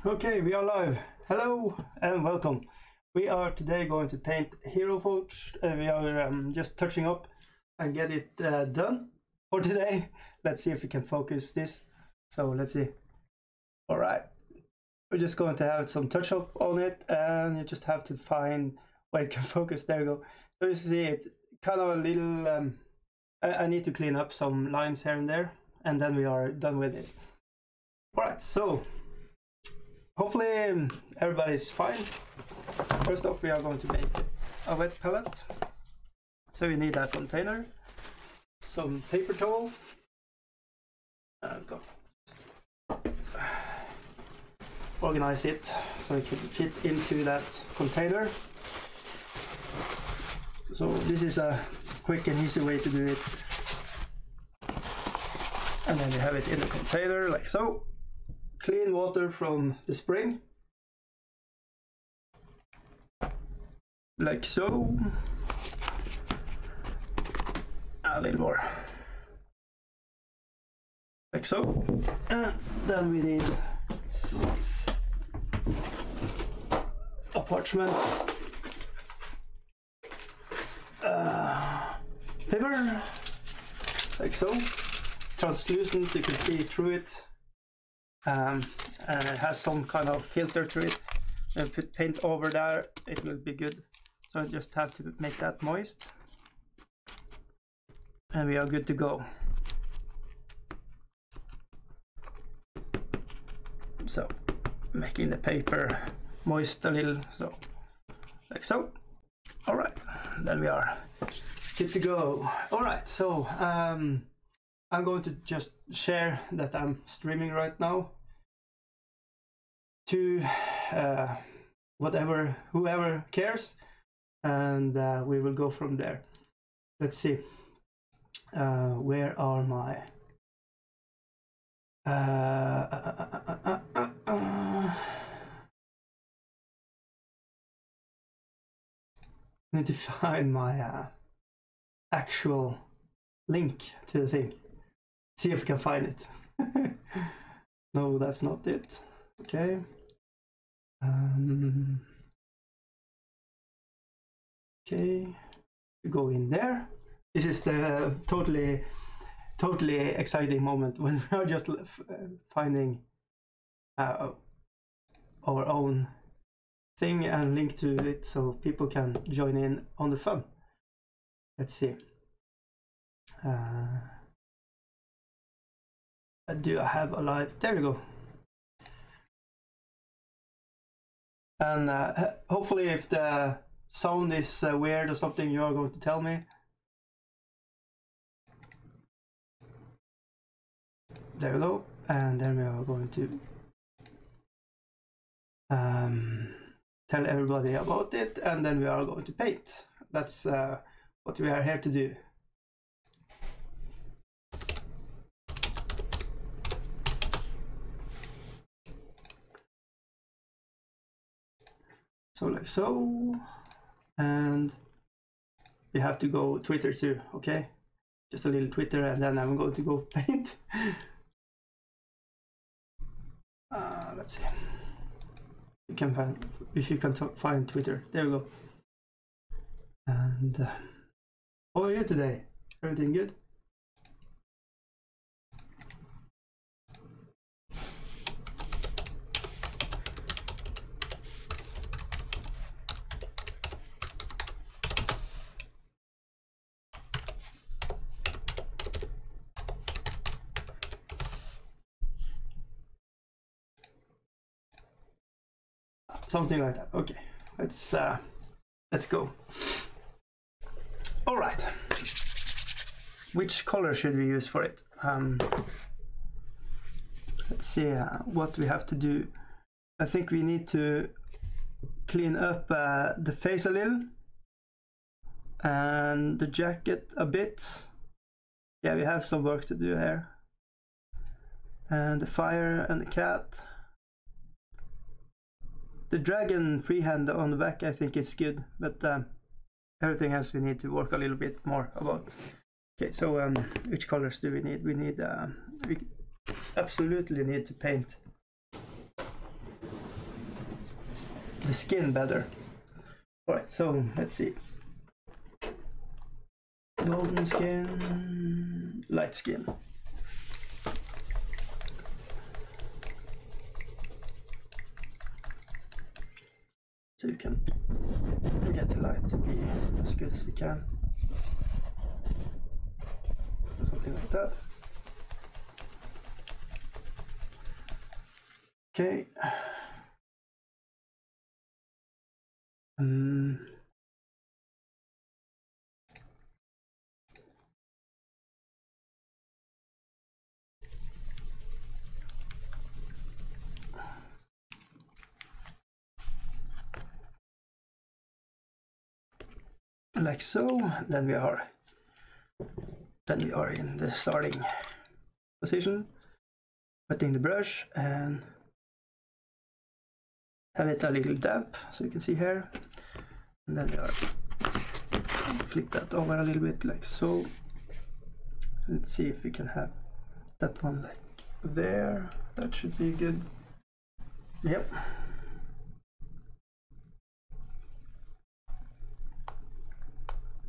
Okay, we are live. Hello and welcome. We are today going to paint Heroforge. We are just touching up and get it done for today. Let's see if we can focus this. So let's see. All right, we're just going to have some touch up on it, and you just have to find where it can focus. There you go. So you see it's kind of a little. I need to clean up some lines here and there, and then we are done with it. All right, so. Hopefully everybody's fine. First off, we are going to make a wet palette. So you need a container, some paper towel, organize it so it can fit into that container. So this is a quick and easy way to do it. And then you have it in the container like so. Clean water from the spring, like so. A little more, like so. And then we need a parchment, paper, like so. It's translucent, you can see through it. And it has some kind of filter to it. If it paint over there, it will be good. So I just have to make that moist, and we are good to go. So making the paper moist a little, so like so. All right, then we are good to go. All right, so I'm going to just share that I'm streaming right now to whoever cares, and we will go from there. Let's see. Where are my need to find my actual link to the thing. See if we can find it. No, that's not it. Okay. Okay, you go in there. This is the totally exciting moment when we are just finding our own thing and link to it so people can join in on the fun. Let's see. Do I have a live? There we go. And hopefully if the sound is weird or something, you are going to tell me. There we go. And then we are going to tell everybody about it, and then we are going to paint. That's what we are here to do. So like so, and you have to go Twitter too, okay? Just a little Twitter, and then I'm going to go paint. Let's see. You can find, if you can find Twitter. There we go. And how are you today? Everything good? Something like that. Okay, let's go. All right, which color should we use for it? Let's see what we have to do. I think we need to clean up the face a little and the jacket a bit. Yeah, we have some work to do here. And the fire and the cat. The dragon freehand on the back, I think it's good, but everything else we need to work a little bit more about. Okay, so which colors do we need? We need we absolutely need to paint the skin better. Alright, so let's see. Golden skin, light skin. So you can get the light to be as good as we can. Something like that. Okay. Like so, then we are in the starting position, putting the brush and have it a little damp, so you can see here, and then we are flip that over a little bit like so. Let's see if we can have that one like there. That should be good. Yep.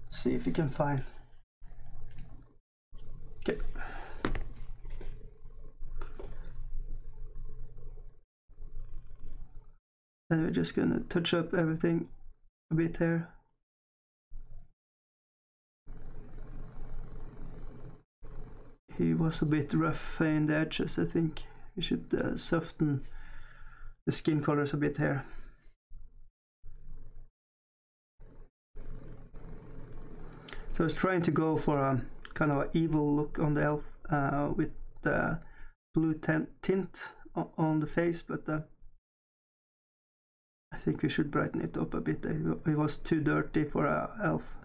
See if we can find. Okay. Then we're just gonna touch up everything a bit here. He was a bit rough in the edges. I think we should soften the skin colors a bit here. So I was trying to go for a kind of an evil look on the elf with the blue tint on the face, but I think we should brighten it up a bit. It was too dirty for an elf,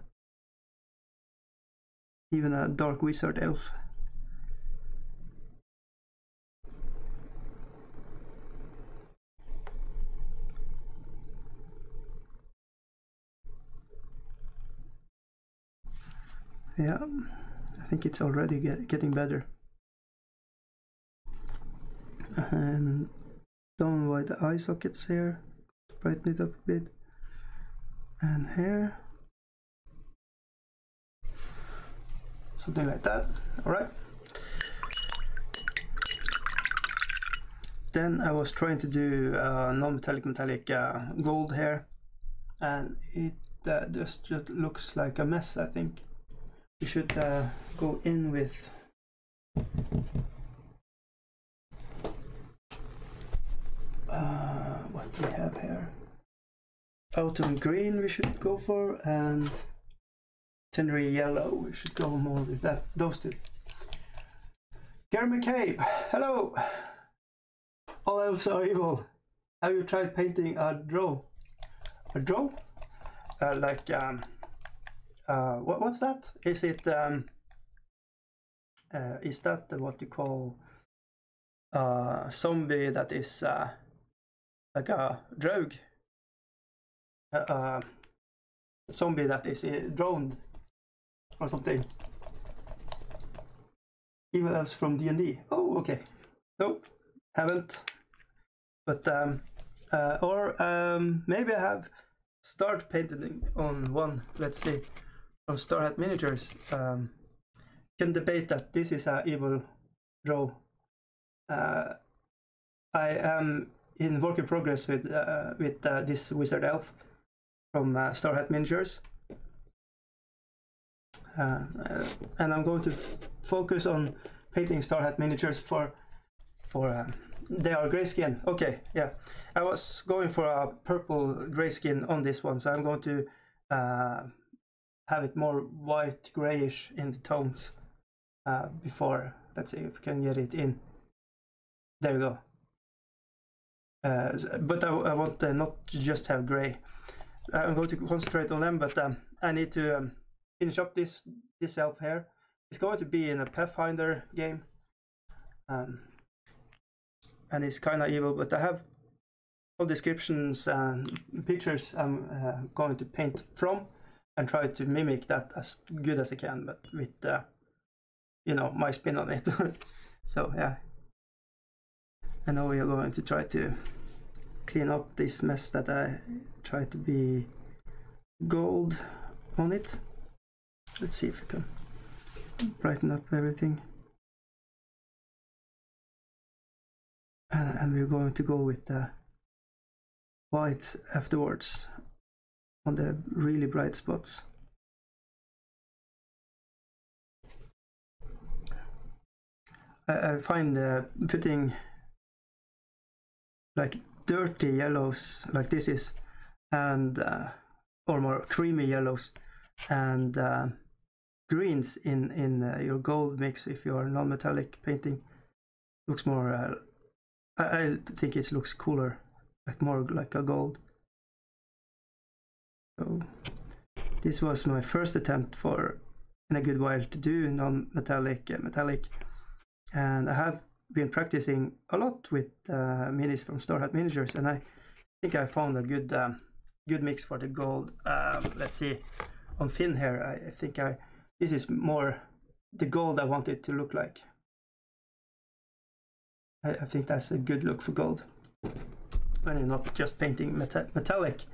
even a dark wizard elf. Yeah, I think it's already getting better. And down by the eye sockets here, brighten it up a bit. And here. Something like that. Alright. Then I was trying to do non-metallic gold here. And it just looks like a mess, I think. We should go in with what do we have here? Autumn green we should go for, and Tenry yellow we should go more with that. Those two. Gary McCabe, hello. All elves are evil. Have you tried painting a drow? A drow? What's that? Is it is that what you call a zombie that is like a rogue? Zombie that is droned or something? Evil elves from D&D. Oh, okay. No, haven't. But maybe I have started painting on one. Let's see. On Starhat Miniatures, can debate that this is a evil drow. I am in work in progress with this wizard elf from Starhat Miniatures, and I'm going to focus on painting Starhat Miniatures for they are grayskin. Okay, yeah, I was going for a purple grayskin on this one, so I'm going to have it more white grayish in the tones before. Let's see if we can get it in. There we go. But I want not to just have gray. I'm going to concentrate on them, but I need to finish up this elf here. It's going to be in a Pathfinder game, and it's kind of evil, but I have all descriptions and pictures I'm going to paint from, and try to mimic that as good as I can, but with you know, my spin on it. So yeah, I know we are going to try to clean up this mess that I try to be gold on it. Let's see if I can brighten up everything. And we're going to go with the white afterwards on the really bright spots. I find putting like dirty yellows like this is, and or more creamy yellows and greens in your gold mix, if you are non-metallic painting, looks more I think it looks cooler, like more like a gold. So this was my first attempt for in a good while to do non-metallic metallic, and I have been practicing a lot with minis from Star Hat Miniatures, and I think I found a good mix for the gold. Let's see, on Finn here, I think this is more the gold I want it to look like. I think that's a good look for gold when you're not just painting metallic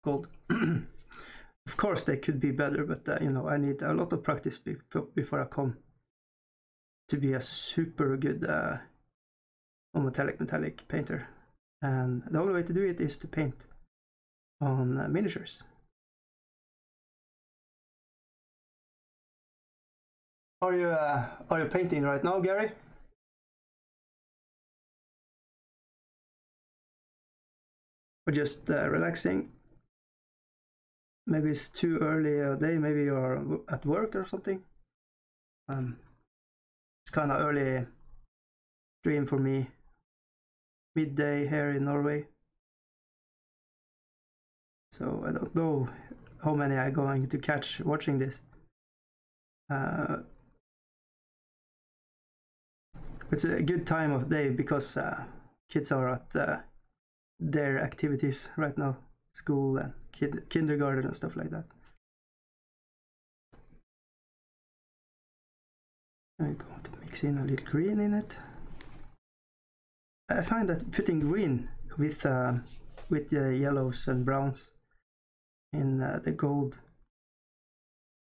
gold. Of course they could be better, but you know, I need a lot of practice before I come to be a super good metallic painter, and the only way to do it is to paint on miniatures. Are you painting right now, Gary? Or just relaxing? Maybe it's too early a day, maybe you're at work or something. It's kind of early stream for me, midday here in Norway. So I don't know how many I'm going to catch watching this. It's a good time of day because kids are at their activities right now, school and kindergarten and stuff like that. I'm going to mix in a little green in it. I find that putting green with the yellows and browns in the gold,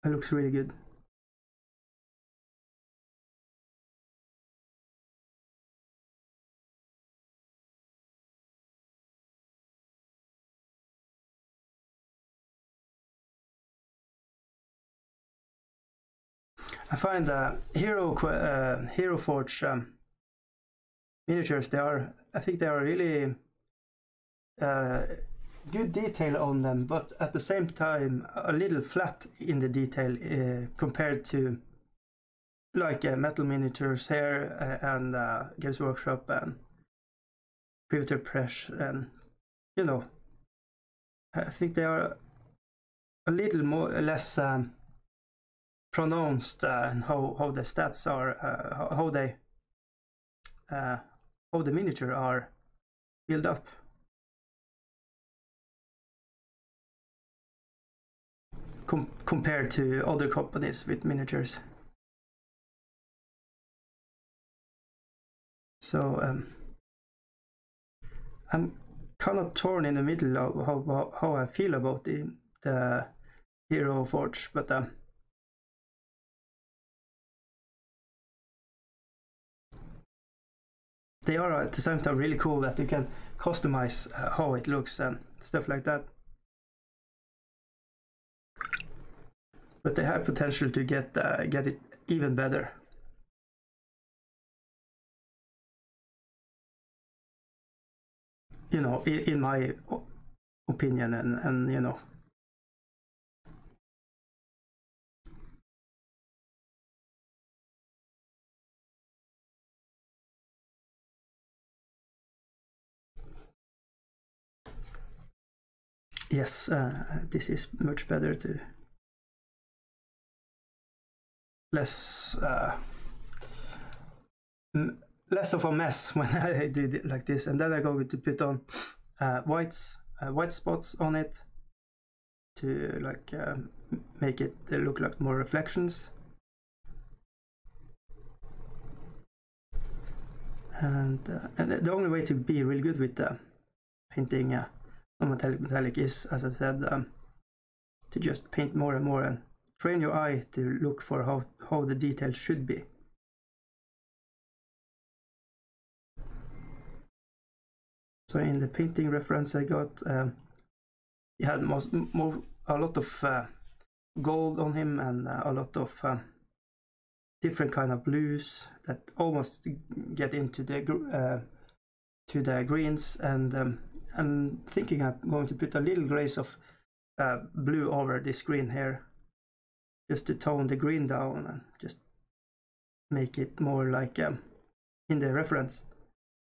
it looks really good. I find Heroforge miniatures, I think they are really good detail on them, but at the same time a little flat in the detail compared to like Metal Miniatures here and Games Workshop and Privateer Press, and you know, I think they are a little more less pronounced and how the stats are, how the miniature are built up. Compared to other companies with miniatures. So I'm kind of torn in the middle of how I feel about the Heroforge, but they are at the same time really cool that you can customize how it looks and stuff like that. But they have potential to get it even better. You know, in my opinion, and you know. Yes, this is much better to less of a mess when I do it like this, and then I go to put on white spots on it to like make it look like more reflections. And the only way to be really good with painting non-metallic is, as I said, to just paint more and more and train your eye to look for how the detail should be. So in the painting reference I got, he had a lot of gold on him and a lot of different kind of blues that almost get into the to the greens, and I'm thinking I'm going to put a little grace of blue over this green here, just to tone the green down and just make it more like in the reference.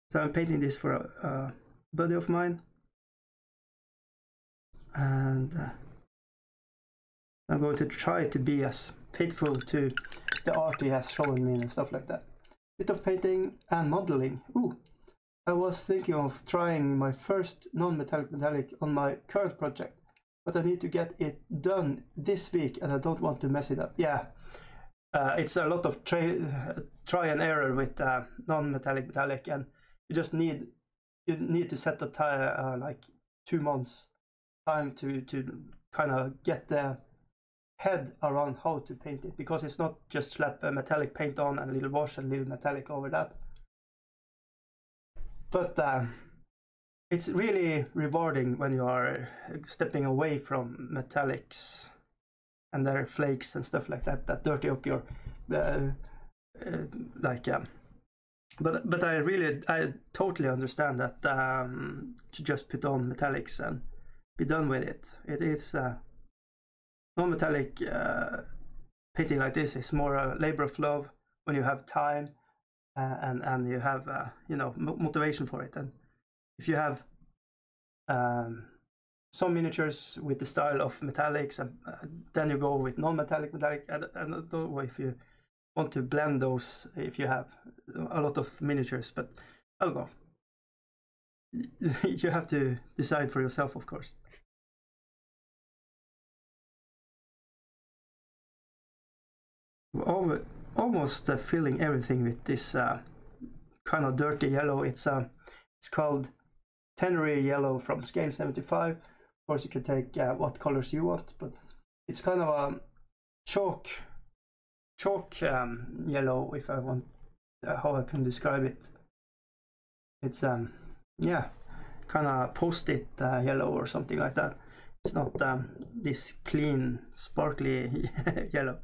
So I'm painting this for a buddy of mine, and I'm going to try to be as faithful to the art he has shown me and stuff like that. Bit of painting and modeling. Ooh, I was thinking of trying my first non-metallic on my current project, but I need to get it done this week and I don't want to mess it up. Yeah, it's a lot of try and error with non-metallic, and you just need to set the like 2 months time to kind of get the head around how to paint it, because it's not just slap a metallic paint on and a little wash and a little metallic over that. But it's really rewarding when you are stepping away from metallics and their flakes and stuff like that dirty up your But I totally understand that to just put on metallics and be done with it. It is non-metallic painting like this is more a labor of love when you have time and you have motivation for it. And if you have some miniatures with the style of metallics and then you go with non-metallic I don't know if you want to blend those if you have a lot of miniatures, but I don't know. You have to decide for yourself, of course. Almost filling everything with this kind of dirty yellow. It's called Tannery Yellow from Scale 75. Of course, you can take what colors you want, but it's kind of a chalk yellow, if I want how I can describe it. It's yeah, kind of post-it yellow or something like that. It's not this clean sparkly yellow.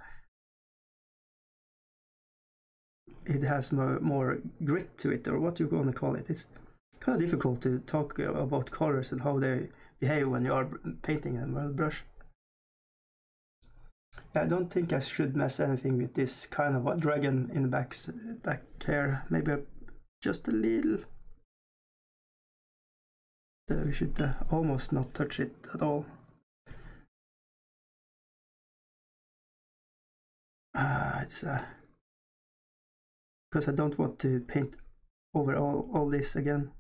It has more grit to it, or what you want to call it. It's kind of difficult to talk about colors and how they behave when you are painting them with a brush. I don't think I should mess anything with this kind of a dragon in the back here. Maybe just a little. We should almost not touch it at all. It's because I don't want to paint over all this again.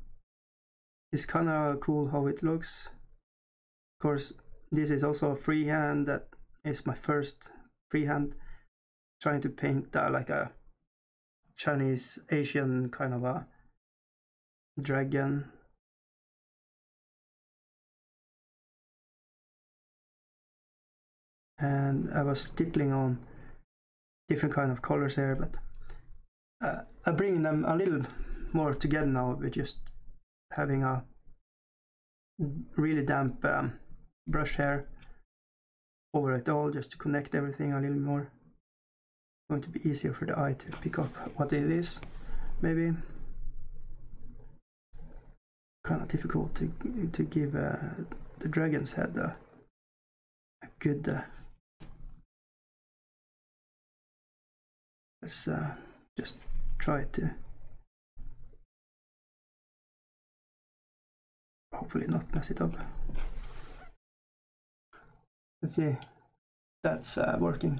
It's kind of cool how it looks. Of course, this is also a freehand. That is my first freehand, trying to paint like a Chinese Asian kind of a dragon. And I was stippling on different kind of colors here, but I'm bringing them a little more together now with just having a really damp brush hair over it all, just to connect everything a little more. It's going to be easier for the eye to pick up what it is, maybe. Kind of difficult to give the dragon's head a good let's just try to hopefully not mess it up. Let's see, that's working.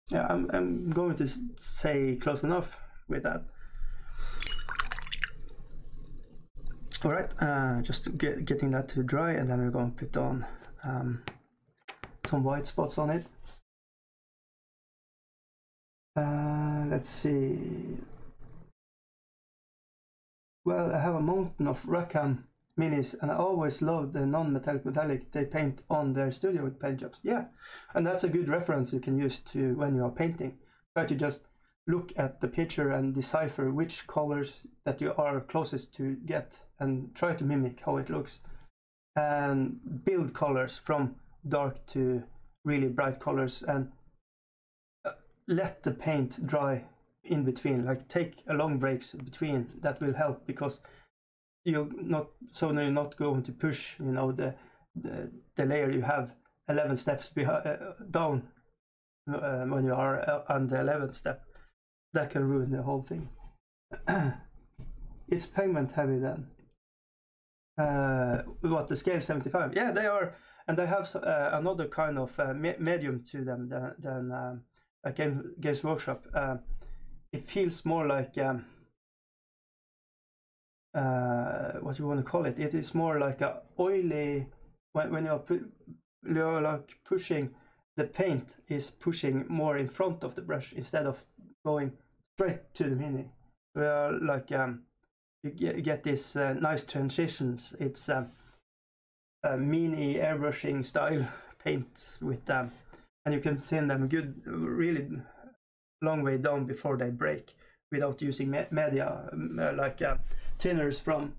Yeah, I'm going to say close enough with that. All right, just getting that to dry, and then we're going to put on some white spots on it. Let's see. Well, I have a mountain of Rackham minis, and I always love the non-metallic they paint on their studio with paint jobs. Yeah, and that's a good reference you can use to when you are painting. Try to just look at the picture and decipher which colors that you are closest to get, and try to mimic how it looks, and build colors from dark to really bright colors, and let the paint dry in between. Like take a long breaks between. That will help, because you're not going to push, you know, the layer you have 11 steps down when you are on the 11th step. That can ruin the whole thing. It's pigment heavy then. What, the scale 75? Yeah, they are, and they have another kind of medium to them than Games Workshop. It feels more like what you want to call it. It is more like a oily, when you're like pushing, the paint is pushing more in front of the brush instead of going straight to the mini. We are like you get this nice transitions. It's a mini airbrushing style paint with and you can thin them good, really long way down before they break without using media like thinners from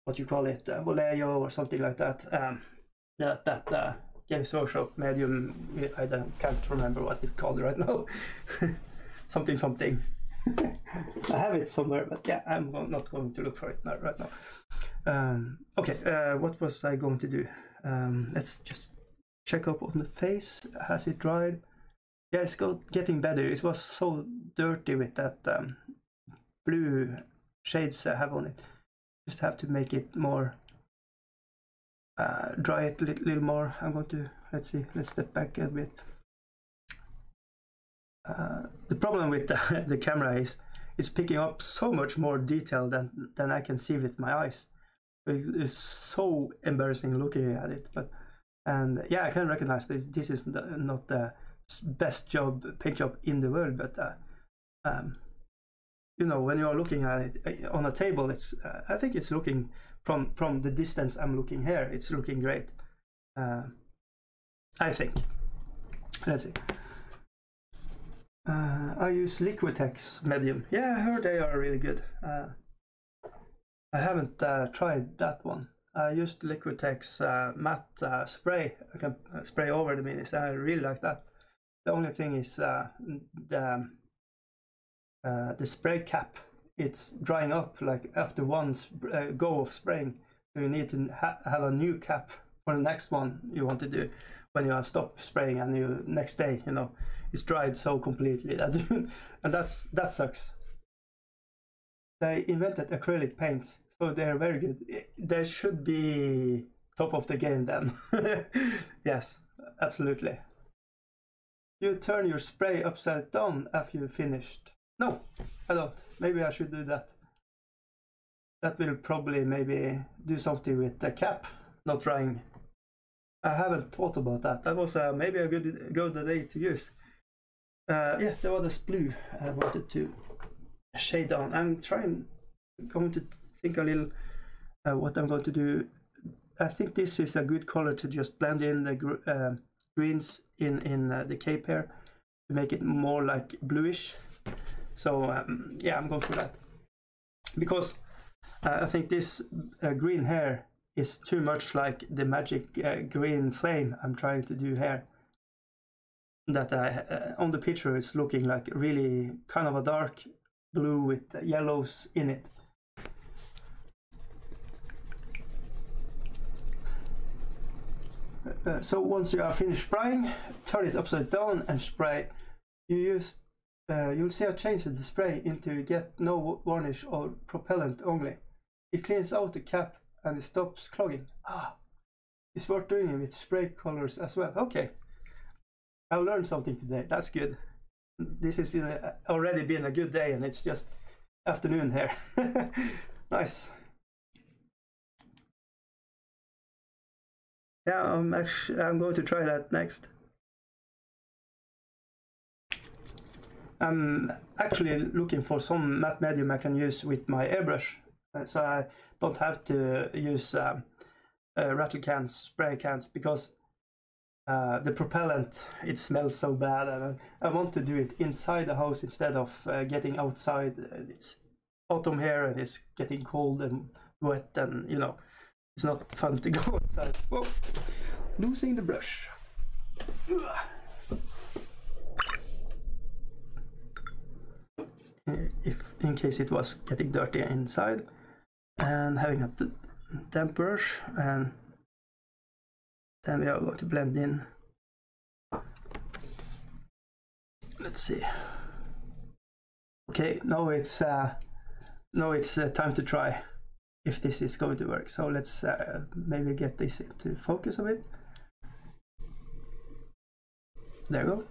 what you call it, Vollejo or something like that. That Games Workshop medium, can't remember what it's called right now. something. I have it somewhere, but yeah, I'm not going to look for it right now. Okay, what was I going to do? Let's just check up on the face. Has it dried? Yeah, it's getting better. It was so dirty with that blue shades I have on it. Just have to make it more, dry it a little more. I'm going to, let's see, let's step back a bit. The problem with the camera is it's picking up so much more detail than I can see with my eyes. It's so embarrassing looking at it, and yeah, I can recognize this. This is not the best paint job in the world, but you know, when you are looking at it on a table, it's I think it's looking from the distance I'm looking here, it's looking great. I think. Let's see. I use Liquitex medium. Yeah, I heard they are really good. I haven't tried that one. I used Liquitex matte spray. I can spray over the minis. I really like that. The only thing is the spray cap. It's drying up like after one go of spraying. So you need to have a new cap for the next one you want to do. When you have stopped spraying and you next day, you know, it's dried so completely that and that sucks. They invented acrylic paints, so they're very good. They should be top of the game then. Yes, absolutely. You turn your spray upside down after you finished. No, I don't. Maybe I should do that. That will probably maybe do something with the cap not drying. I haven't thought about that. That was maybe a good day to use. Yeah, there was this blue I wanted to shade on. I'm going to think a little what I'm going to do. I think this is a good color to just blend in the greens in the cape here to make it more like bluish. So yeah, I'm going for that because I think this green here is too much like the magic green flame I'm trying to do here. That on the picture it's looking like really kind of a dark blue with yellows in it. So once you are finished spraying, turn it upside down and spray. You'll see a change in the spray into get no varnish or propellant only. It cleans out the cap and it stops clogging. It's worth doing it with spray colors as well. Okay, I learned something today. That's good. This has already been a good day and it's just afternoon here. Nice. Yeah, I'm going to try that next. I'm actually looking for some matte medium I can use with my airbrush, so I don't have to use rattle cans, spray cans, because the propellant, it smells so bad, and I want to do it inside the house instead of getting outside. It's autumn here and it's getting cold and wet, and you know, it's not fun to go outside. Whoa, losing the brush. If in case it was getting dirty inside, and having a damp brush, and then we are going to blend in. Let's see. Okay, now it's time to try if this is going to work. So let's maybe get this into focus a bit. There we go.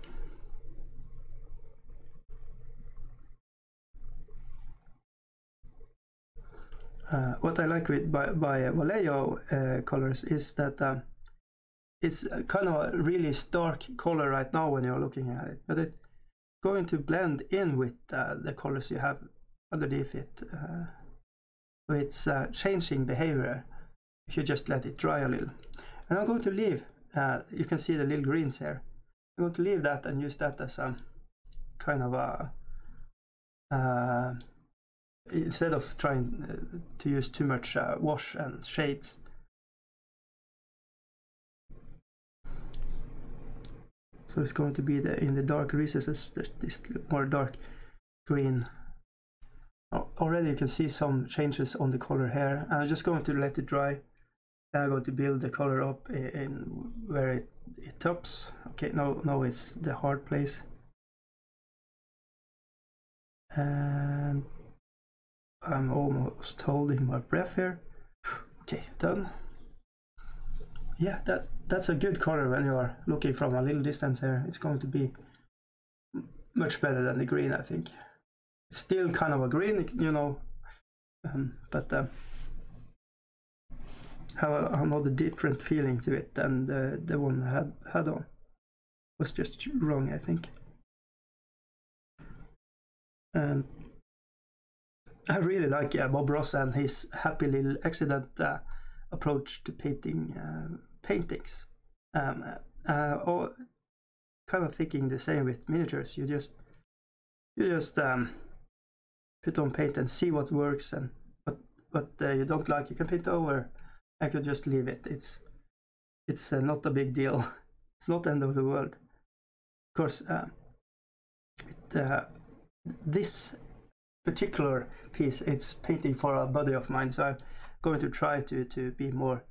What I like with by Vallejo colors is that it's kind of a really stark color right now when you're looking at it, but it's going to blend in with the colors you have underneath it. So it's changing behavior if you just let it dry a little. And I'm going to leave, you can see the little greens here. I'm going to leave that and use that as a kind of a instead of trying to use too much wash and shades. So it's going to be in the dark recesses, there's this more dark green. Already you can see some changes on the color here. I'm just going to let it dry. Then I'm going to build the color up in where it tops. Okay, now it's the hard place. And I'm almost holding my breath here. Okay, done. Yeah, that's a good color when you are looking from a little distance here. It's going to be much better than the green, I think. It's still kind of a green, you know, but have another different feeling to it than the one I had on. Was just wrong, I think. And I really like Bob Ross and his happy little accident approach to painting paintings. Or kind of thinking the same with miniatures. You just put on paint and see what works, and what you don't like you can paint over. I could just leave it. It's not a big deal. It's not the end of the world. Of course, this particular piece, it's painting for a buddy of mine, so I'm going to try to be more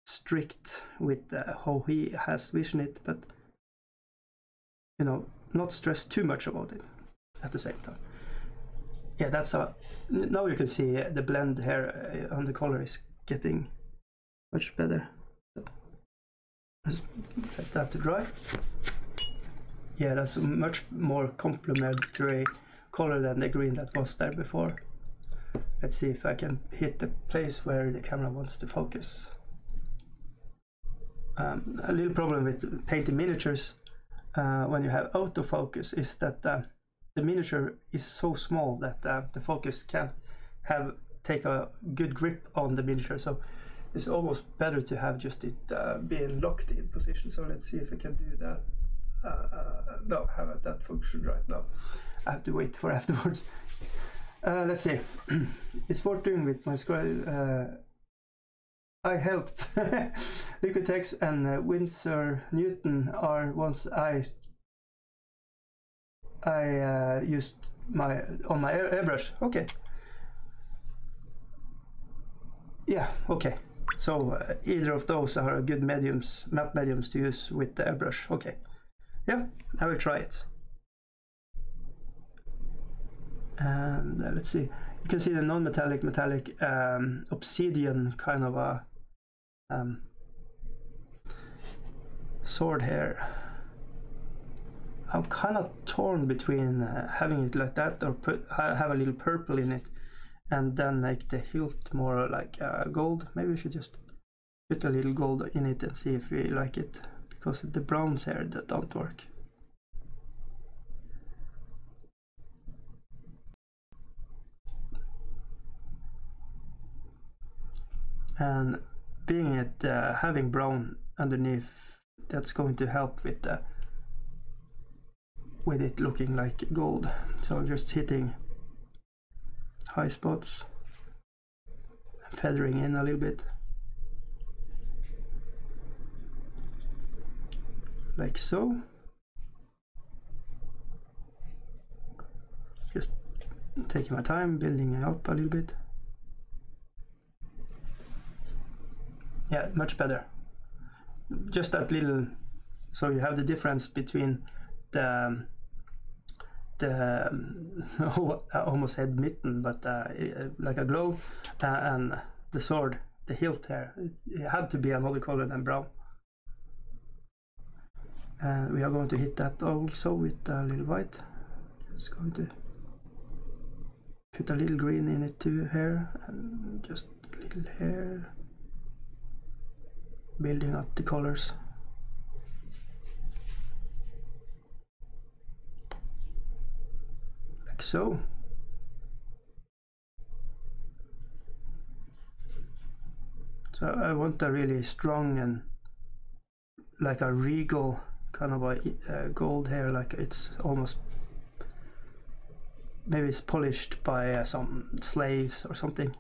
strict with how he has visioned it, but you know, not stress too much about it at the same time. Yeah, that's now you can see the blend here on the color is getting much better. Just let that to dry. Yeah, that's a much more complementary color than the green that was there before. Let's see if I can hit the place where the camera wants to focus. A little problem with painting miniatures when you have autofocus is that the miniature is so small that the focus can't take a good grip on the miniature, so it's almost better to have just it being locked in position. So let's see if I can do that. No, I haven't that function right now. I have to wait for afterwards. Let's see. It's worth doing with my squirrel. I helped. Liquitex and Winsor Newton are ones I used on my airbrush. Okay. Yeah. Okay. So either of those are good mediums, matte mediums to use with the airbrush. Okay. Yeah, I will try it. And let's see. You can see the non-metallic, metallic, obsidian kind of a sword here. I'm kind of torn between having it like that or have a little purple in it and then make the hilt more like gold. Maybe we should just put a little gold in it and see if we like it, because the browns here that don't work. and being it having brown underneath, that's going to help with it looking like gold. So I'm just hitting high spots and feathering in a little bit, like so. Just taking my time, building it up a little bit. Yeah, much better. Just that little, so you have the difference between the I almost said mitten, but like a glove, and the sword, the hilt here. It had to be another color than brown. And we are going to hit that also with a little white. Just going to put a little green in it too here, and just a little here. Building up the colors. Like so. So I want a really strong and like a regal kind of a gold here, like it's almost, maybe it's polished by some slaves or something.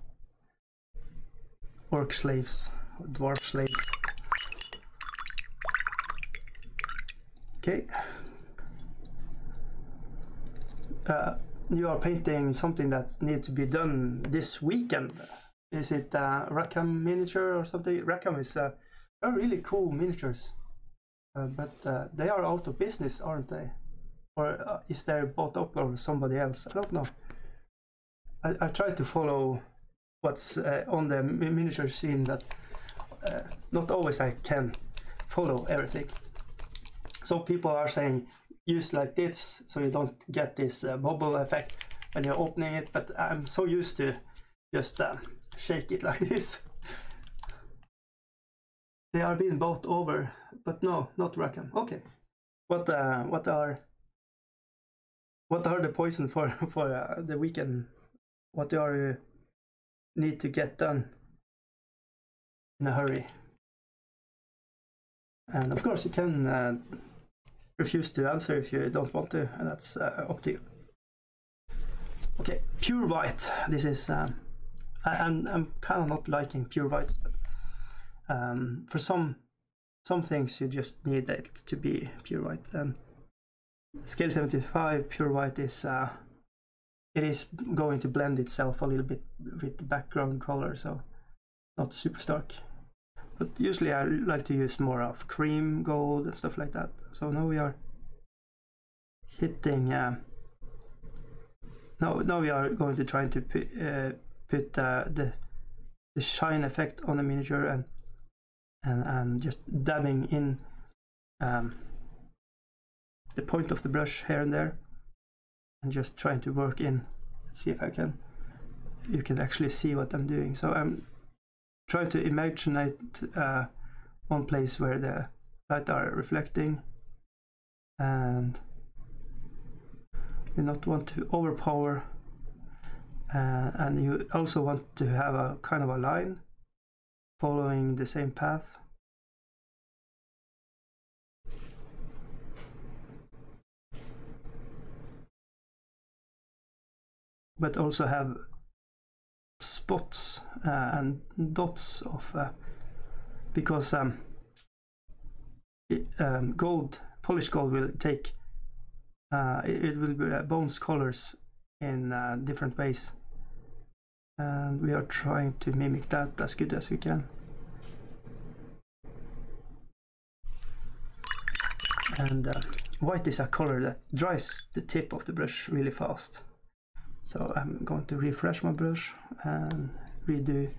Orc slaves, or dwarf slaves. Okay. You are painting something that needs to be done this weekend. Is it Rackham miniature or something? Rackham is are really cool miniatures, but they are out of business, aren't they? Or is they bought up or somebody else? I don't know. I try to follow what's on the miniature scene, that not always I can follow everything. So people are saying use like this so you don't get this bubble effect when you're opening it, but I'm so used to just shake it like this. They are being bought over, but no, not Rackham. Okay, what are the poison for the weekend? What are you need to get done in a hurry? And of course you can refuse to answer if you don't want to, and that's up to you. Okay, pure white. This is and I'm kind of not liking pure whites, but for some things you just need it to be pure white. And scale 75 pure white is it is going to blend itself a little bit with the background color, so not super stark. But usually I like to use more of cream gold and stuff like that. So now we are hitting. Now we are going to try to put the shine effect on the miniature, and just dabbing in the point of the brush here and there, and just trying to work in. Let's see if you can actually see what I'm doing. So I'm trying to imagine one place where the light are reflecting, and you not want to overpower, and you also want to have a kind of a line following the same path. But also have spots and dots of because gold, polished gold will take it will be bounce colors in different ways, and we are trying to mimic that as good as we can. And white is a color that dries the tip of the brush really fast. So I'm going to refresh my brush and redo.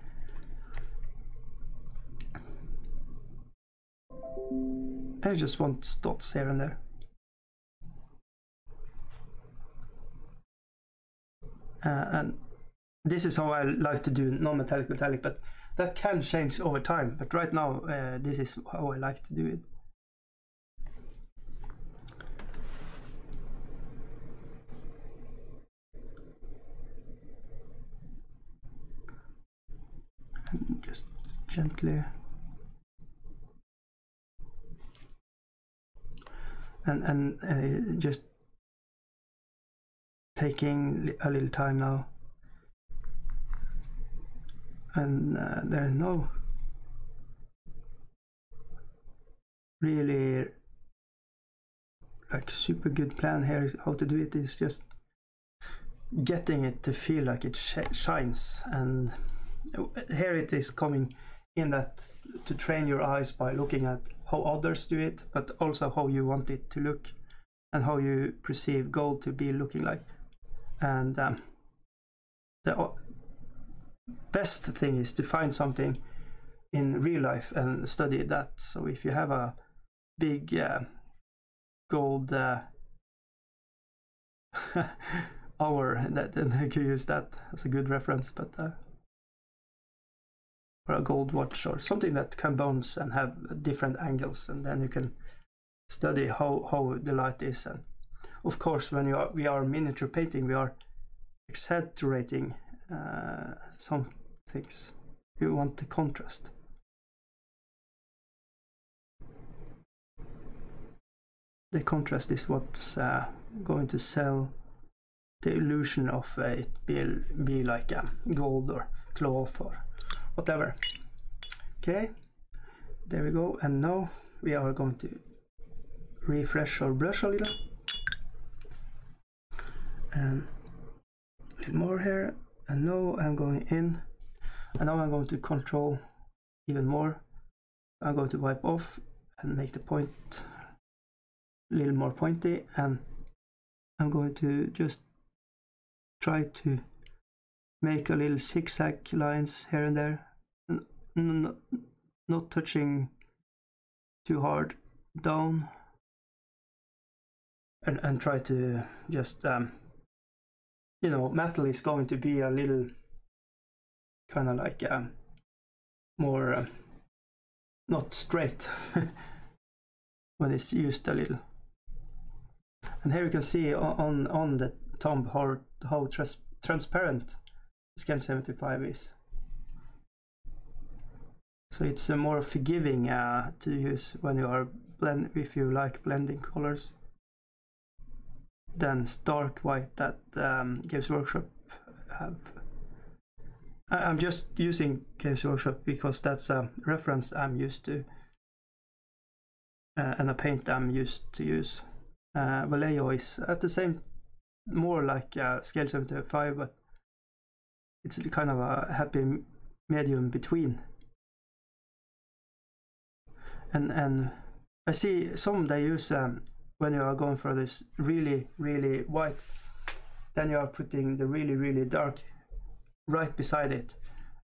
I just want dots here and there. And this is how I like to do non-metallic metallic, but that can change over time. But right now, this is how I like to do it. And just gently. And just taking a little time now. And there is no really like super good plan here. How to do it is just getting it to feel like it shines. And here it is coming in that to train your eyes by looking at how others do it, but also how you want it to look and how you perceive gold to be looking like. And the best thing is to find something in real life and study that. So if you have a big gold hour, then you can use that as a good reference. But or a gold watch or something that can bounce and have different angles, and then you can study how the light is. And of course, when we are miniature painting, we are exaggerating some things. You want the contrast. The contrast is what's going to sell the illusion of it be like gold or cloth or whatever. Okay, there we go. And now we are going to refresh our brush a little, and a little more here. And now I'm going in, and now I'm going to control even more. I'm going to wipe off and make the point a little more pointy, and I'm going to just try to make a little zigzag lines here and there, not touching too hard down, and try to just you know, metal is going to be a little kind of like more not straight when it's used a little. And here you can see on the thumb how transparent Scan 75 is. So it's more forgiving to use when you are if you like blending colors than stark white that Games Workshop have. I'm just using Games Workshop because that's a reference I'm used to and a paint I'm used to use. Vallejo is at the same, more like Scale 75, but it's kind of a happy medium between. And I see some they use when you are going for this really white, then you are putting the really dark right beside it,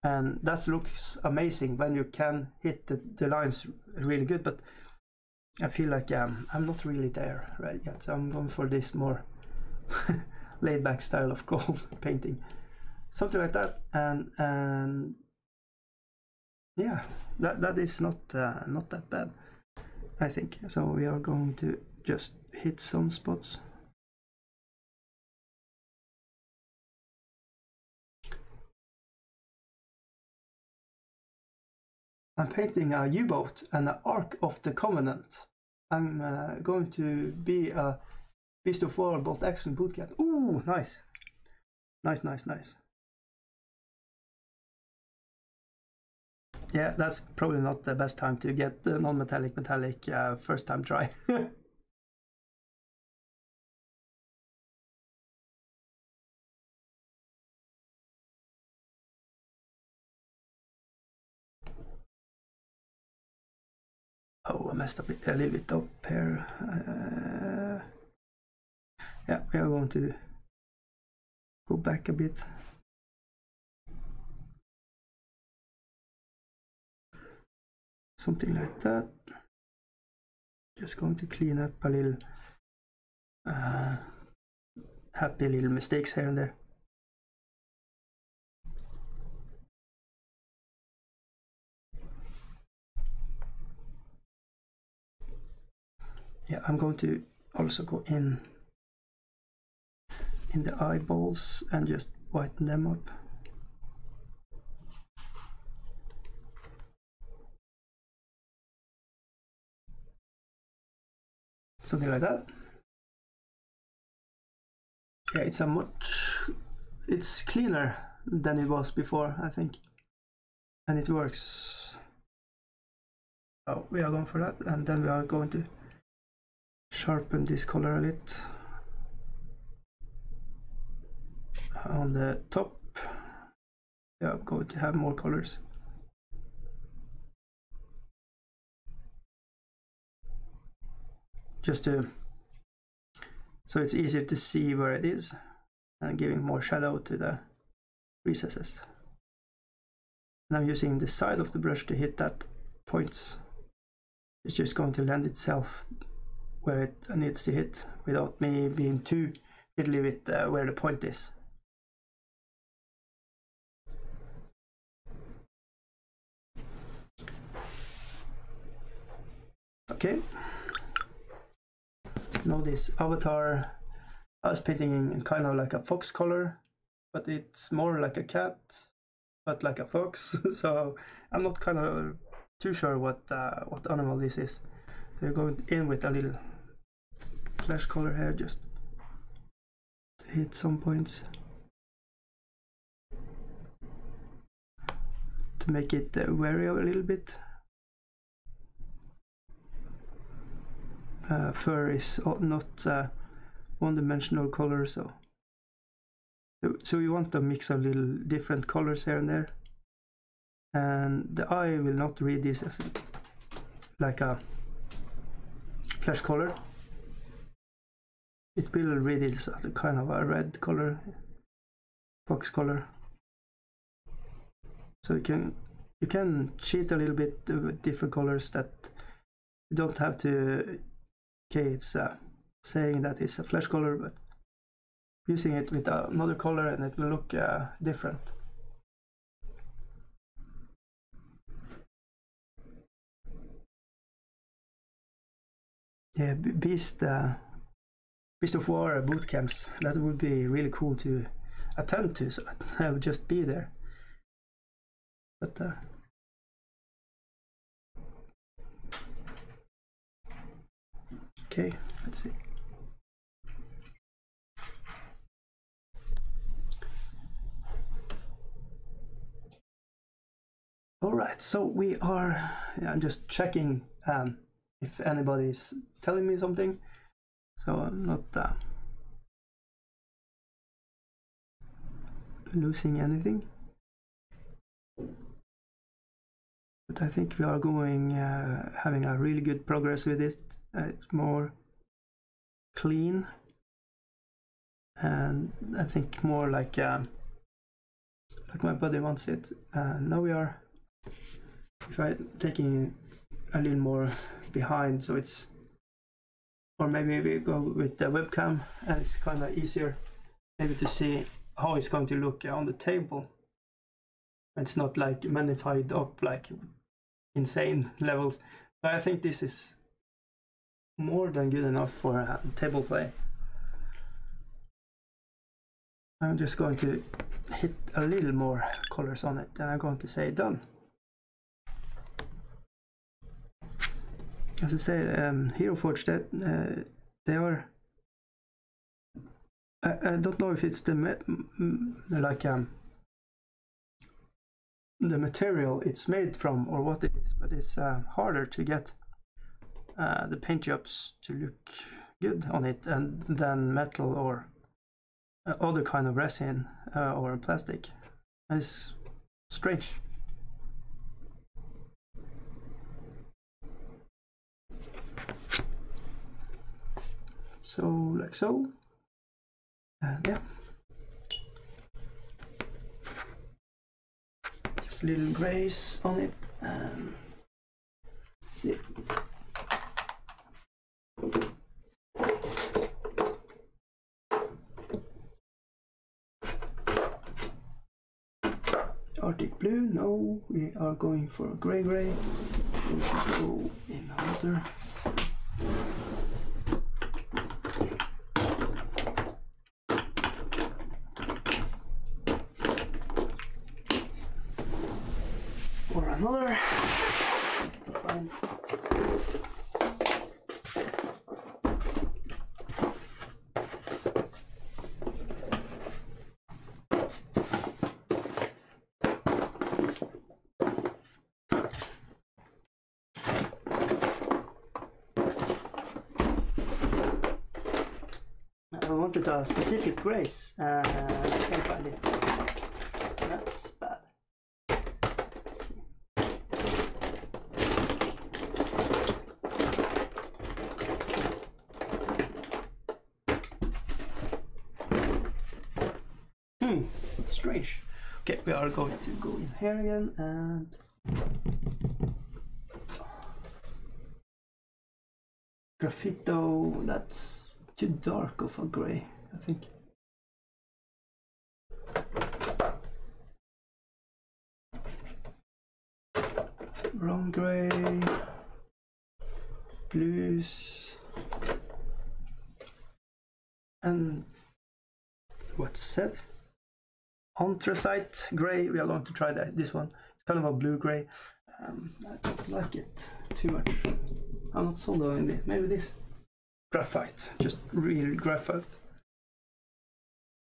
and that looks amazing when you can hit the lines really good. But I feel like I'm not really there right yet, so I'm going for this more laid back style of gold painting, something like that. And yeah, that is not that bad, I think. So we are going to just hit some spots. I'm painting a U-boat and the Ark of the Covenant. I'm going to be a Beast of War bolt action bootcamp. Ooh, nice. Nice. Yeah, that's probably not the best time to get the non-metallic metallic first time try. Oh, I messed up a little bit up here. Yeah, we are going to go back a bit. Something like that. Just going to clean up a little happy little mistakes here and there. Yeah, I'm going to also go in the eyeballs and just whiten them up. something like that. Yeah, it's cleaner than it was before, I think, and it works. So we are going for that, and then we are going to sharpen this color a bit on the top. Yeah, I'm going to have more colors. Just to, so it's easier to see where it is, and giving more shadow to the recesses. And I'm using the side of the brush to hit that points. It's just going to lend itself where it needs to hit without me being too fiddly with where the point is. Okay. Now this avatar, I was painting in kind of like a fox color, but it's more like a cat, but like a fox. So I'm not kind of too sure what animal this is. So we're going in with a little flesh color here, just to hit some points to make it vary a little bit. Fur is not one-dimensional color, so you want to mix a little different colors here and there. And the eye will not read this as like a flesh color. It will read it as a kind of a red color, fox color. So you can cheat a little bit with different colors that you don't have to. Okay, it's saying that it's a flesh color, but using it with another color and it will look different. Yeah, Beast of War boot camps, that would be really cool to attend to, so I would just be there. But okay, let's see. All right, so we are, I'm just checking if anybody's telling me something, so I'm not losing anything. But I think we are going, having a really good progress with it. It's more clean, and I think more like my body wants it. Now we are, if I'm taking a little more behind, so it's, or maybe we go with the webcam, and it's kind of easier maybe to see how it's going to look on the table. It's not like magnified up like insane levels. So I think this is more than good enough for table play. I'm just going to hit a little more colors on it, and I'm going to say done. As I say, Heroforge, that they are. I don't know if it's the material it's made from or what it is, but it's harder to get the paint jobs to look good on it than metal or other kind of resin or plastic. It's strange. So like so, and yeah, just a little grace on it, and see. Arctic blue, no, we are going for gray. We should go in another. Or another. Fine. I wanted a specific grace, and I can't find it. That's bad. Let's see. Strange. Okay, we are going to go in here again and graffito. That's too dark of a gray, I think. Wrong gray, blues, and what's said? Anthracite gray. We are going to try this one. It's kind of a blue gray. I don't like it too much. I'm not sold on it. Maybe this graphite, just real graphite.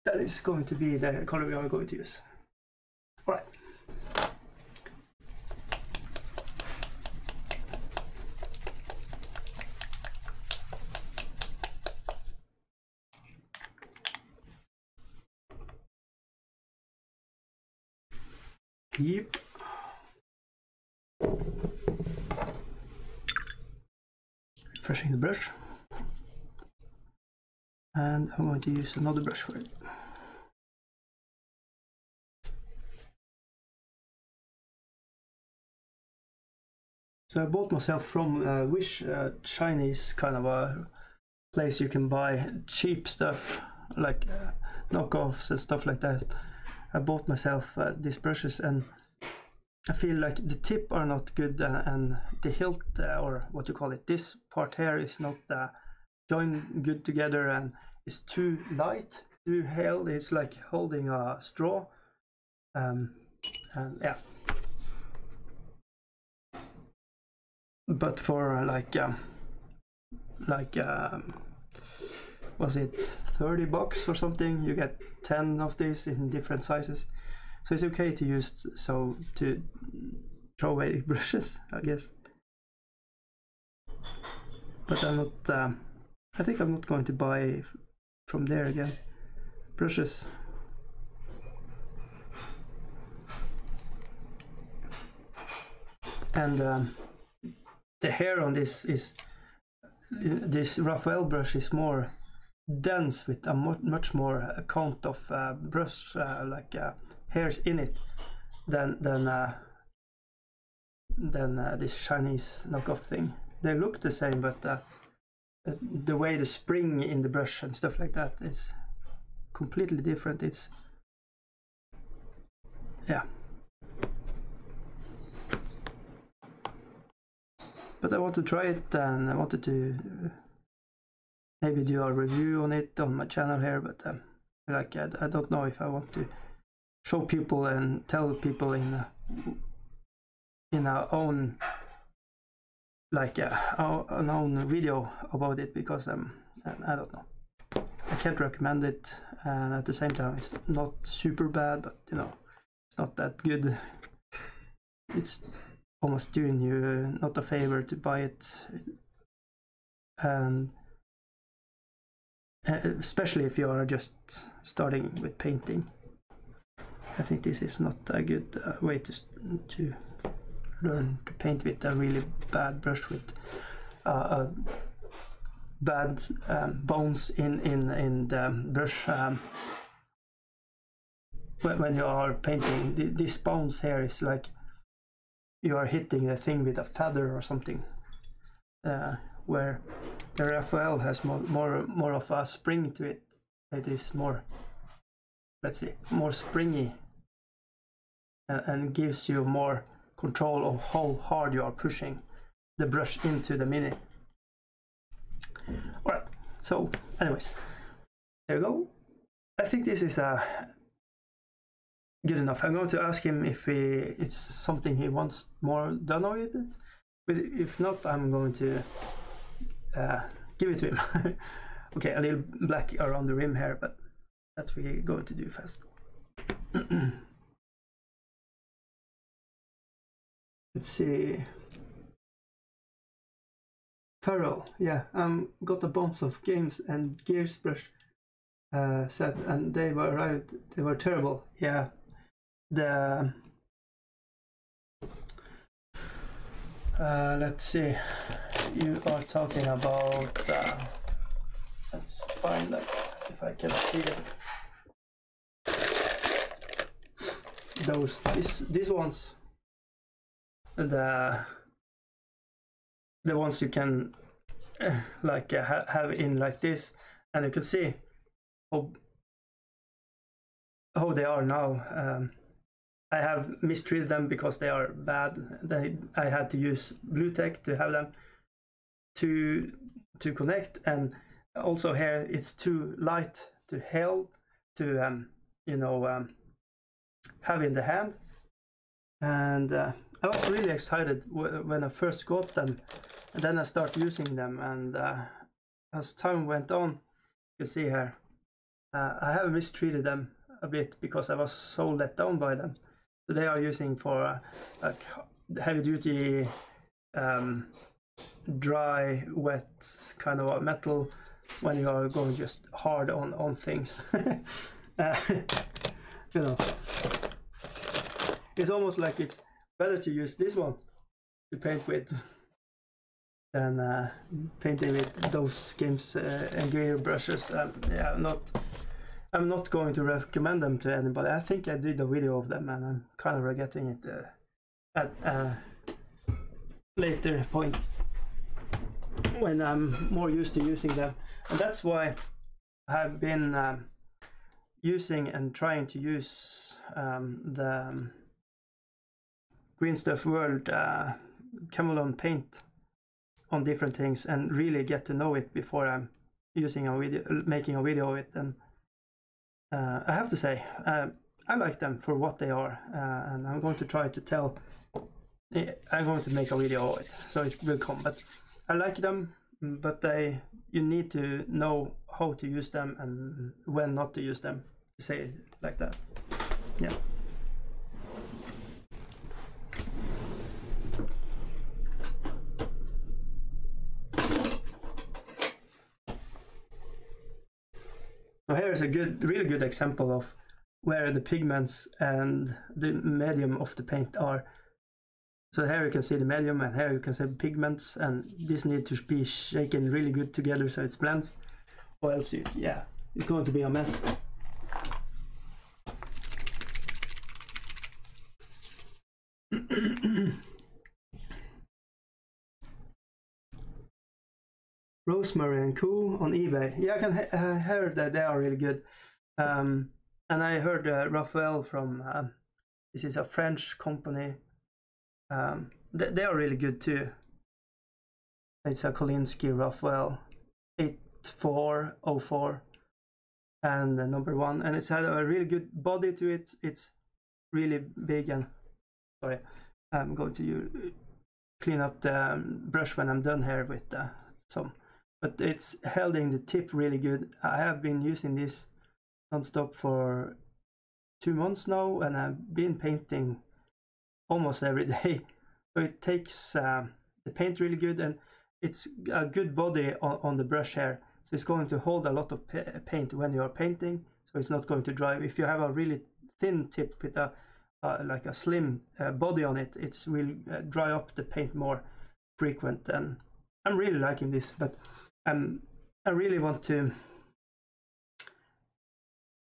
That is going to be the color we are going to use. All right. Yep. Refreshing the brush. And I'm going to use another brush for it. So I bought myself from Wish, Chinese kind of a place you can buy cheap stuff like knockoffs and stuff like that. I bought myself these brushes, and I feel like the tip are not good, and the hilt or what you call it, this part here is not joined good together, and it's too light, too held. It's like holding a straw, and yeah. But for was it 30 bucks or something, you get 10 of these in different sizes, so it's okay to use, so to throw away brushes, I guess. But I'm not I think I'm not going to buy from there again brushes. And the hair on this Raphael brush is more dense, with a much more count of brush hairs in it than this Chinese knockoff thing. They look the same, but the way the spring in the brush and stuff like that is completely different. It's, yeah. But I want to try it, and I wanted to maybe do a review on it on my channel here, but I don't know if I want to show people and tell people in our own an own video about it, because I don't know, I can't recommend it, and at the same time it's not super bad, but you know, it's not that good. It's almost doing you not a favor to buy it, and especially if you are just starting with painting. I think this is not a good way to learn to paint with a really bad brush with bad bones in the brush. When you are painting, this bones here is like you are hitting the thing with a feather or something, where the Raphael has more of a spring to it. It is more, let's see, more springy, and gives you more control of how hard you are pushing the brush into the mini. Alright, so anyways, there you go. I think this is good enough. I'm going to ask him if it's something he wants more done with it, but if not, I'm going to give it to him. Okay, a little black around the rim here, but that's what we're going to do fast. Let's see. Feral, yeah, got a bunch of games and Gears brush. set, and they were arrived. They were terrible. Yeah, the let's see. You are talking about. Let's find that if I can see it. These ones, the ones you can like have in like this, and you can see how they are now. I have mistreated them because they are bad. I had to use blue tech to have them to connect, and also here it's too light to hold to you know have in the hand. And I was really excited when I first got them, and then I started using them, and as time went on, you see here I have mistreated them a bit because I was so let down by them. So they are using for like heavy duty dry wet kind of metal when you are going just hard on things. You know, it's almost like it's better to use this one to paint with than painting with those games and gear brushes. Yeah, I'm not going to recommend them to anybody. I think I did a video of them, and I'm kind of regretting it at a later point when I'm more used to using them. And that's why I've been using and trying to use the Green Stuff World Camelon paint on different things, and really get to know it before I'm using a video, making a video of it. And I have to say, I like them for what they are, and I'm going to try to tell. I'm going to make a video of it, so it will come. But I like them, but you need to know how to use them and when not to use them. To say it like that, yeah. So here is a really good example of where the pigments and the medium of the paint are. So here you can see the medium, and here you can see the pigments, and this needs to be shaken really good together so it blends, or else it's going to be a mess. Rosemary and Co on eBay. Yeah, I can hear that they are really good. And I heard Raphael from this is a French company. They are really good too. It's a Kolinsky Raphael 8404 and the number 1, and it's had a really good body to it. It's really big, and sorry, I'm going to clean up the brush when I'm done here with some. But it's holding the tip really good. I have been using this non-stop for 2 months now, and I've been painting almost every day. So it takes the paint really good, and it's a good body on the brush here. So it's going to hold a lot of paint when you are painting, so it's not going to dry. If you have a really thin tip with a like a slim body on it, it will dry up the paint more frequent. And I'm really liking this, but I really want to,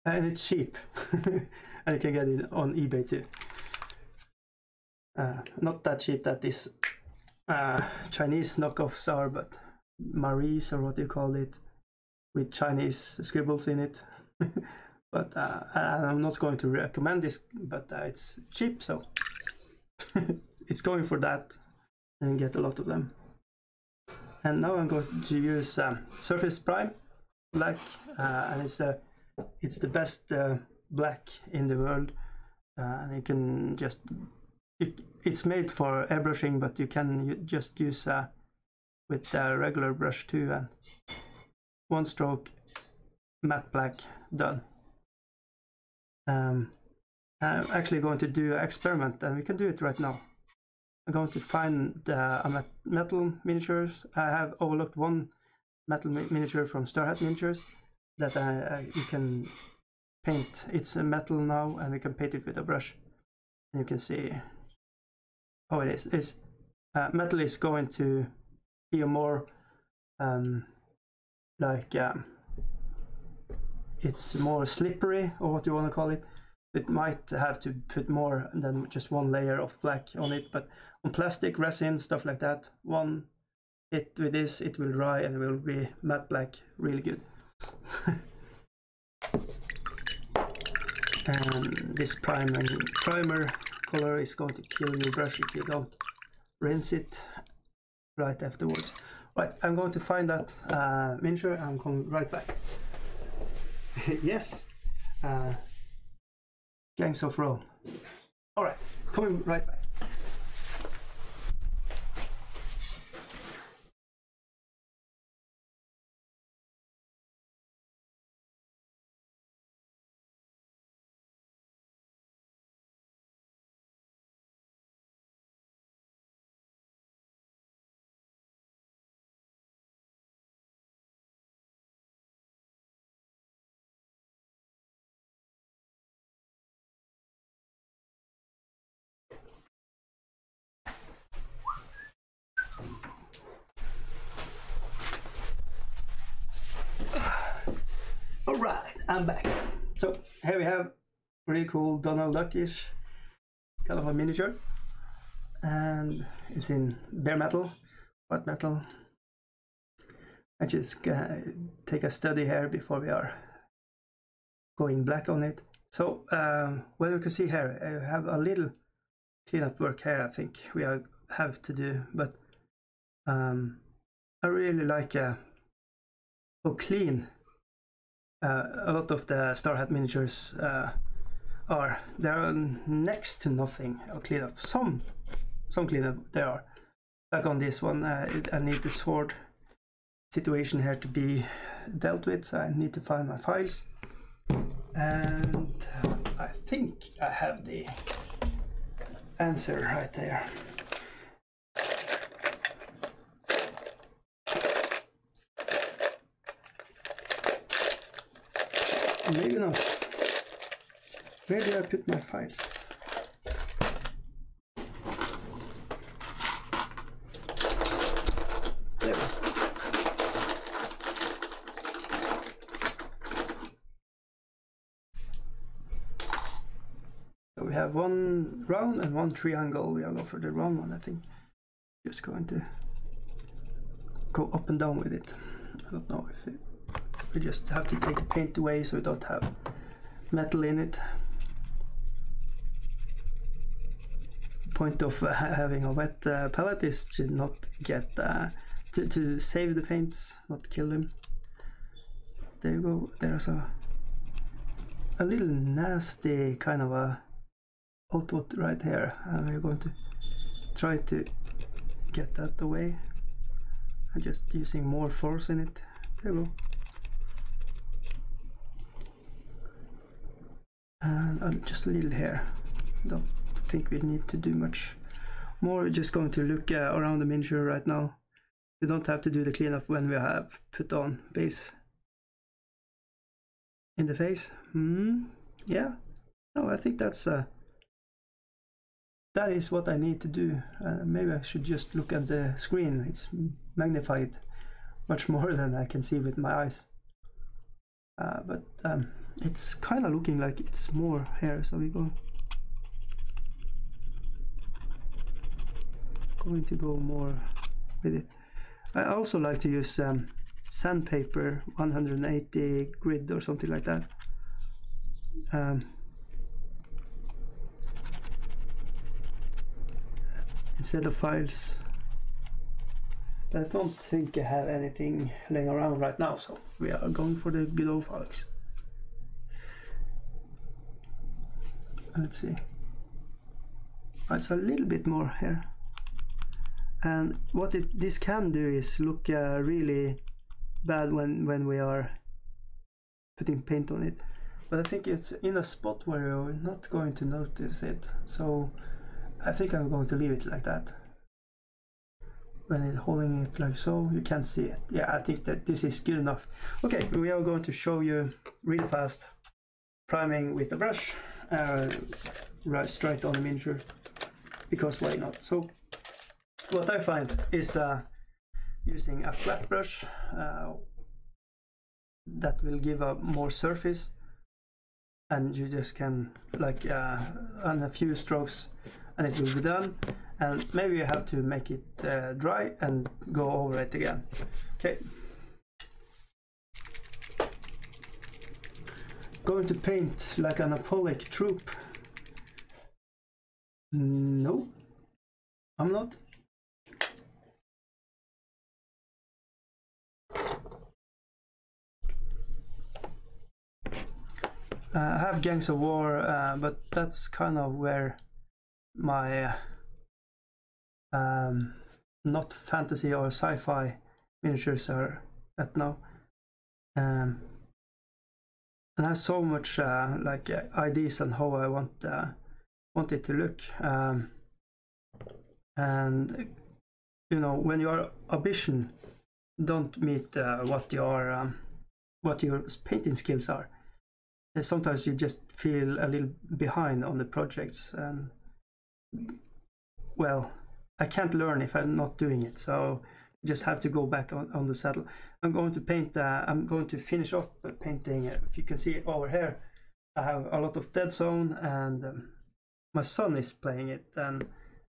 and it's cheap, and you can get it on eBay too. Not that cheap that these Chinese knockoffs are, but Marie's, or what you call it, with Chinese scribbles in it. But I'm not going to recommend this, but it's cheap, so it's going for that, and get a lot of them. And now I'm going to use Surface Prime Black, and it's the best black in the world, and you can just it's made for airbrushing, but you can just use with a regular brush too, and one stroke matte black done. I'm actually going to do an experiment, and we can do it right now. I'm going to find metal miniatures. I have overlooked one metal miniature from Starhat Miniatures, that you can paint. It's a metal now, and we can paint it with a brush. And you can see how it is. It's metal is going to be a more it's more slippery, or what you want to call it. It might have to put more than just one layer of black on it, but on plastic, resin, stuff like that, one hit with this, it will dry and it will be matte black, really good. And this primer color is going to kill your brush if you don't rinse it right afterwards. Right, I'm going to find that miniature and I'm coming right back. Yes, Gangs of Rome. Alright, coming right back. Alright, I'm back. So here we have really cool Donald Duck-ish kind of a miniature, and it's in bare metal, white metal. I just take a study here before we are going black on it. So what you can see here, I have a little cleanup work here I think we have to do, but I really like how clean a lot of the Star Hat miniatures are. There are next to nothing of cleanup. Some cleanup there are. Like on this one, I need the sword situation here to be dealt with, so I need to find my files. And I think I have the answer right there. Maybe not. Where do I put my files? There. So we have one round and one triangle. We are going for the round one, I think. Just going to go up and down with it. I don't know if it. We just have to take the paint away so we don't have metal in it. The point of having a wet palette is to not get to save the paints, not kill them. There you go. There's a little nasty kind of a output right here, and we're going to try to get that away. I'm just using more force in it. There you go. And just a little here. Don't think we need to do much more. We're just going to look around the miniature right now. We don't have to do the cleanup when we have put on base in the face. Yeah. No, I think that's that is what I need to do. Maybe I should just look at the screen. It's magnified much more than I can see with my eyes. But it's kind of looking like it's more here, so we going to go more with it. I also like to use sandpaper 180 grit or something like that. Instead of files. But I don't think I have anything laying around right now, so we are going for the good old files. Let's see. It's a little bit more here. And what this can do is look really bad when we are putting paint on it. But I think it's in a spot where you're not going to notice it. So I think I'm going to leave it like that. when it's holding it like so, you can't see it. Yeah, I think that this is good enough. Okay, we are going to show you real fast priming with the brush, right straight on the miniature, because why not? So what I find is using a flat brush that will give a more surface, and you just can like on a few strokes and it will be done, and maybe you have to make it dry and go over it again. Okay, going to paint like an Apollic troop. No, I'm not. I have Gangs of War, but that's kind of where my not fantasy or sci-fi miniatures are at now. And I have so much like ideas on how I want it to look. And you know, when your ambition don't meet what your painting skills are, sometimes you just feel a little behind on the projects, and well, I can't learn if I'm not doing it, so you just have to go back on the saddle. I'm going to paint, I'm going to finish off painting. If you can see over here, I have a lot of dead zone, and my son is playing it, and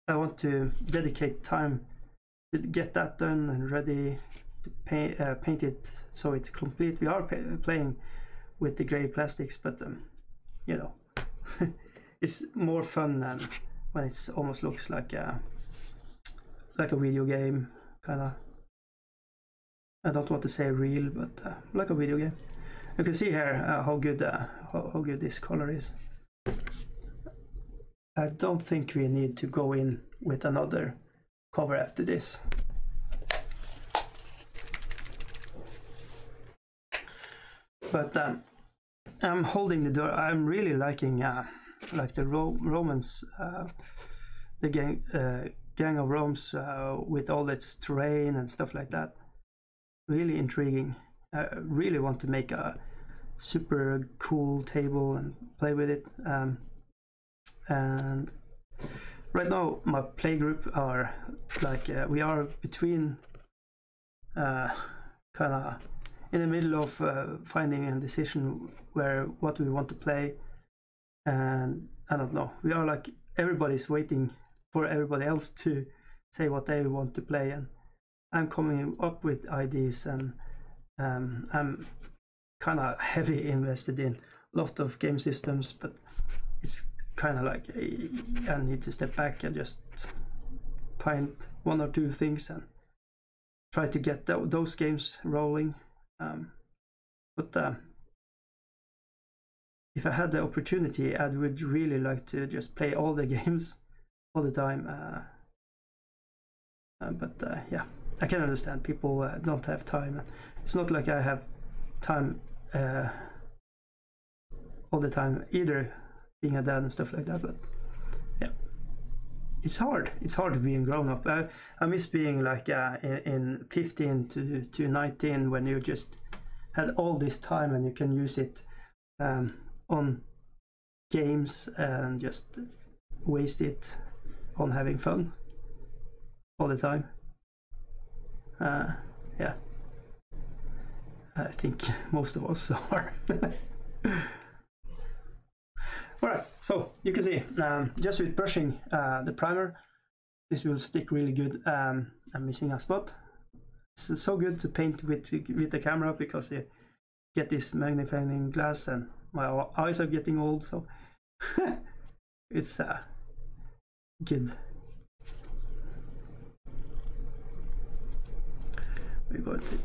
I want to dedicate time to get that done and ready to paint it so it's complete. We are playing with the gray plastics, but you know, it's more fun than when it almost looks like a video game, kind of. I don't want to say real, but like a video game. You can see here how good this color is. I don't think we need to go in with another cover after this. But I'm holding the door. I'm really liking like the Romans, the gang of Rome's with all its terrain and stuff like that. Really intriguing. I really want to make a super cool table and play with it. And right now my play group are like we are between kind of in the middle of finding a decision what we want to play, and I don't know, we are like everybody's waiting for everybody else to say what they want to play, and I'm coming up with ideas, and I'm kind of heavy invested in a lot of game systems, but it's kind of like I need to step back and just find one or two things and try to get those games rolling. But if I had the opportunity, I would really like to just play all the games all the time. But yeah, I can understand people don't have time. It's not like I have time all the time either, being a dad and stuff like that. But yeah, it's hard. It's hard being grown up. I miss being like in 15 to 19, when you just had all this time and you can use it on games and just waste it on having fun all the time. Yeah, I think most of us are. Alright, so you can see just with brushing the primer, this will stick really good. I'm missing a spot. It's so good to paint with the camera, because you get this magnifying glass, and my eyes are getting old, so it's good. We're going to,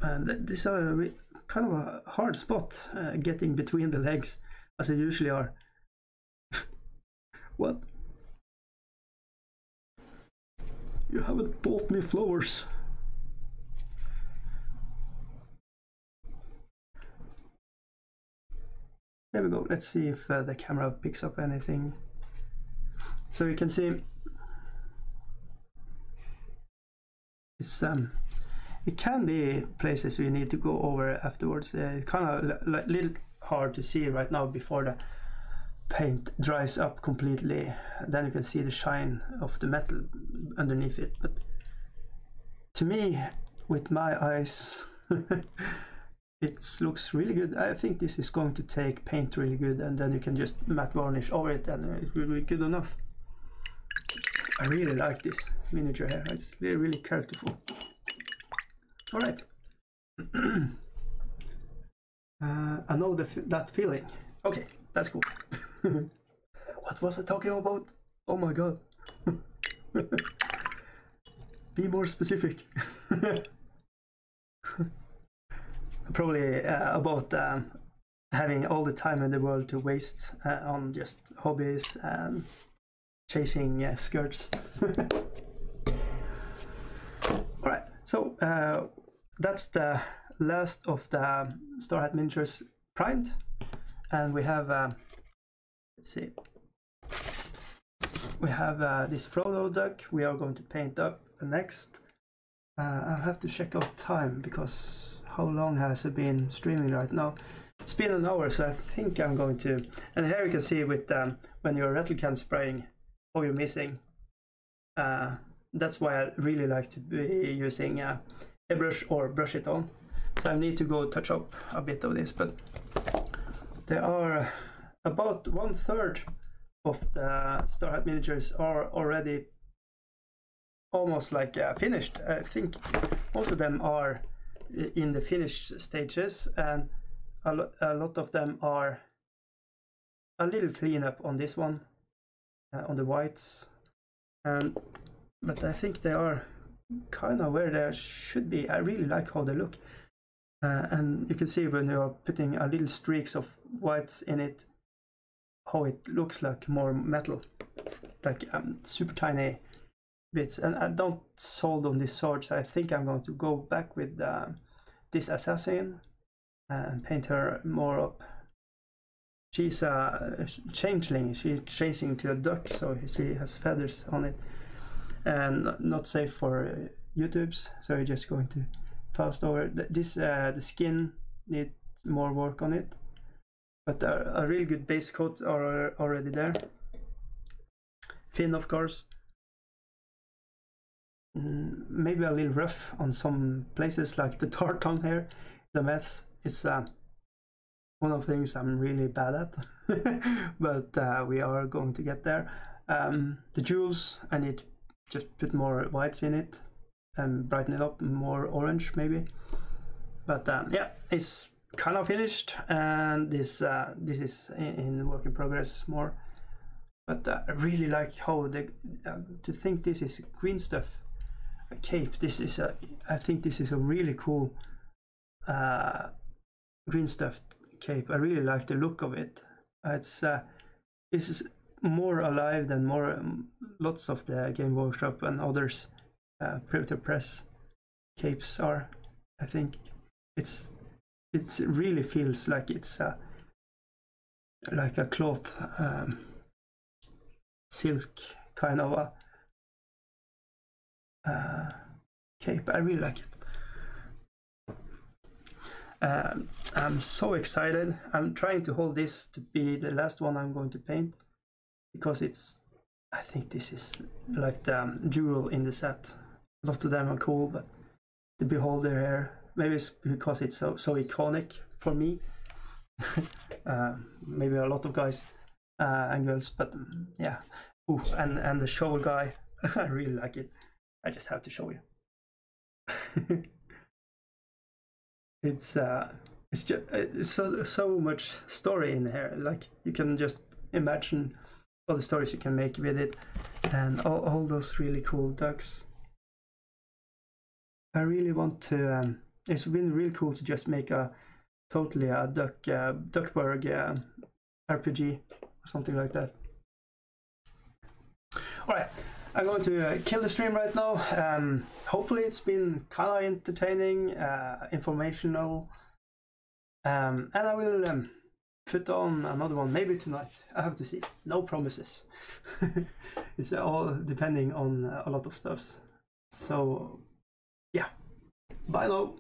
and these are kind of a hard spot, getting between the legs, as they usually are. What? You haven't bought me flowers. There we go. Let's see if the camera picks up anything. So you can see it can be places we need to go over afterwards. Kind of little hard to see right now before the paint dries up completely. Then you can see the shine of the metal underneath it. But to me, with my eyes, it looks really good. I think this is going to take paint really good, and then you can just matte varnish over it, and it's really good enough. I really like this miniature here. It's really, really characterful. All right. I know that feeling. Okay, that's cool. What was I talking about? Oh my god. Be more specific. Probably about having all the time in the world to waste on just hobbies and chasing skirts. Alright, so that's the last of the Star Hat miniatures primed, and we have let's see, we have this Frodo duck we are going to paint up next. I'll have to check out time, because how long has it been streaming right now? It's been an hour, so I think I'm going to, and here you can see with when you're rattle can spraying how you're missing. That's why I really like to be using a brush or brush it on. So I need to go touch up a bit of this, but there are about 1/3 of the Star Hat miniatures are already almost like finished. I think most of them are in the finished stages, and a lot of them are a little cleanup on this one, on the whites, but I think they are kind of where they should be. I really like how they look, and you can see when you are putting a little streaks of whites in it, how it looks like more metal, like super tiny bits. And I don't sold on this sword, so I think I'm going to go back with this assassin and paint her more up. She's a changeling. She's changing to a duck, so she has feathers on it, and not safe for YouTubes, so we're just going to fast over this. The skin needs more work on it, but a really good base coat are already there. Fin, of course, maybe a little rough on some places, like the tartan here, the mess. It's one of the things I'm really bad at, but we are going to get there. The jewels, I need to just put more whites in it and brighten it up, more orange maybe. But yeah, it's kind of finished, and this is in work in progress more. But I really like how to think this is green stuff, a cape. This is I think this is a really cool green stuff cape. I really like the look of it. It's this is more alive than lots of the Game Workshop and others Predator Press capes are. I think it really feels like it's like a cloth, silk kind of a cape. I really like it. I'm so excited. I'm trying to hold this to be the last one I'm going to paint, because I think this is like the jewel in the set. A lot of them are cool, but the beholder here, maybe it's because it's so iconic for me. Maybe a lot of guys and girls, but yeah. Ooh, and the shovel guy, I really like it. I just have to show you. It's just so much story in here. Like, you can just imagine all the stories you can make with it, and all those really cool ducks. I really want to. It's been really cool to just make a totally a Duckburg RPG or something like that. All right, I'm going to kill the stream right now. Hopefully it's been kind of entertaining, informational, and I will put on another one maybe tonight. I have to see. No promises. It's all depending on a lot of stuff. So Bye now.